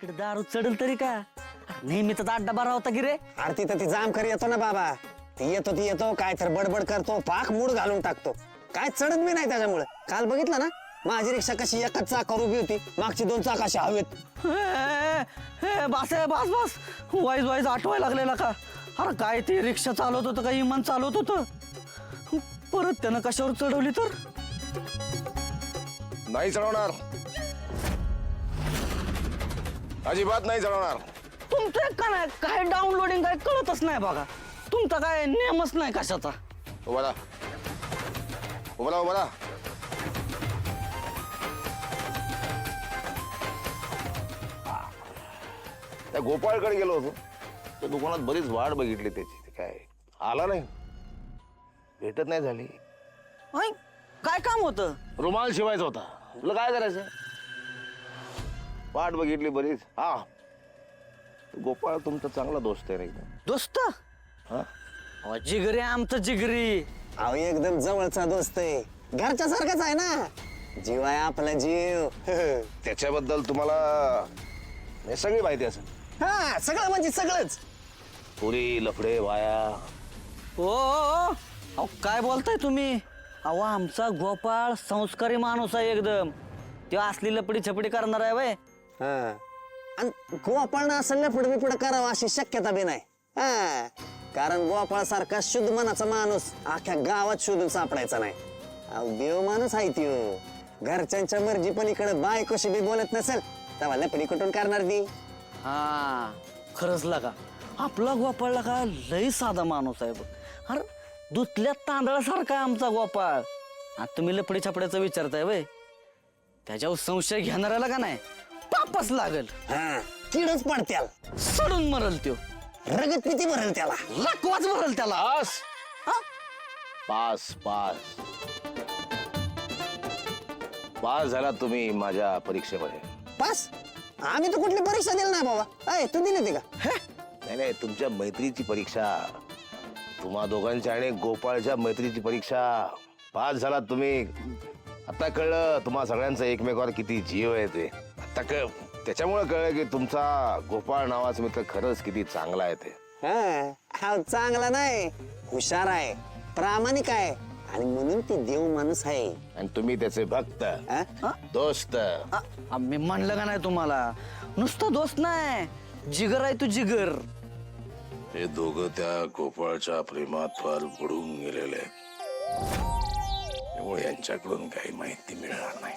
इकडे दारू चढल तरी का? नेहमीच अड्डा बरा होता की रे. अरे तिथं ती जामखरी येतो ना बाबा, ती येतो काय तर बडबड करतो, पाक मूड घालून टाकतो. काय चढत मी नाही त्याच्यामुळे. काल बघितलं ना माझी रिक्षा कशी एकाच चाकावर उभी होती, मागची 2 चाक अशी हवेत. बस बस बस, वाईज वाईज आठवायला लागलेला का? अरे काय ते रिक्षा चालवत होतं का इमान चालवत होतं? परत त्यानं कशावर चढवली तर? नाही चढवणार, अजिबात नाही चढवणार. तुमचं का नाही काय डाउनलोडिंग काय कळतच नाही बघा. तुमचा काय नियमच नाही कशाचा. उभा राहा, उभा राहा, उभा राहा. त्या गोपाळकडे गेलो होतो, त्या दुकानात बरीच वाट बघितली त्याची. ते काय आला नाही, भेटत नाही झाली. ऐ, काय काम होतं? रुमाल शिवायचा होता. तुला काय करायचं? वाट बघितली बरीच. हा, गोपाळ तुमचा चांगला दोस्त आहे ना एकदम. दोस्त? हा, जिगरी आमचं जिगरी. अहो एकदम जवळचा दोस्त आहे, घरच्या सारखाच आहे ना. जीव आहे आपला जीव. त्याच्याबद्दल तुम्हाला हे सगळी माहिती असेल. हा, सगळं म्हणजे सगळंच. पुरी लफडे वाया. अहो काय बोलताय तुम्ही? अहो आमचा गोपाळ संस्कारी माणूस आहे एकदम. तो असली लपडी छपडी करणार आहे वय. हा, आणि गोपाळनं असं लफड बिफड करावं अशी शक्यता बी नाही. हा, कारण गोपाळ सारखा शुद्ध मनाचा माणूस अख्ख्या गावात शोधून सापडायचा नाही. अहो देव माणूस आहे त्यो. घरच्यांच्या मर्जी पलीकडे बाय कशी बी बोलत नसेल तेव्हा लपडी कुठून करणार ती? हा खरंच लागा, आपला गोपाळ लागा लय साधा माणूस आहे बघ. अरे दुधल्या तांदळासारखा आहे आमचा गोपाळ. आता तुम्ही लपडी छपड्याचं विचारताय वय, त्याच्यावर संशय घेणाऱ्याला का नाही पापच लागल. हा, किडच पडत्याल, सडून मरल त्यो. रगत किती भरल त्याला, लकवाच भरल त्याला. पास पास पास पास झाला तुम्ही माझ्या परीक्षेमध्ये. पास? आम्ही तर कुठली परीक्षा दिली नाही बाबा. अय तू दिली होती का? नाही नाही, तुमच्या मैत्रीची परीक्षा, तुम्हा दोघांच्या आणि गोपाळच्या मैत्रीची परीक्षा. पास झाला तुम्ही. आता कळलं तुम्हा सगळ्यांचा एकमेकावर किती जीव आहे ते. आता त्याच्यामुळे कळलं की तुमचा गोपाळ नावाचा मित्र खरंच किती चांगला आहे ते. हा, चांगला नाही, हुशार आहे, प्रामाणिक आहे, आणि म्हणून ती देव माणूस आहे. आणि तुम्ही त्याचे भक्त, दोस्त. मी म्हणलं का नाही तुम्हाला, नुसतं दोस्त नाही, जिगर आहे तू जिगर. हे दोघं त्या गोपाळच्या प्रेमात फार बुडून गेलेले, त्यामुळे यांच्याकडून काही माहिती मिळणार नाही.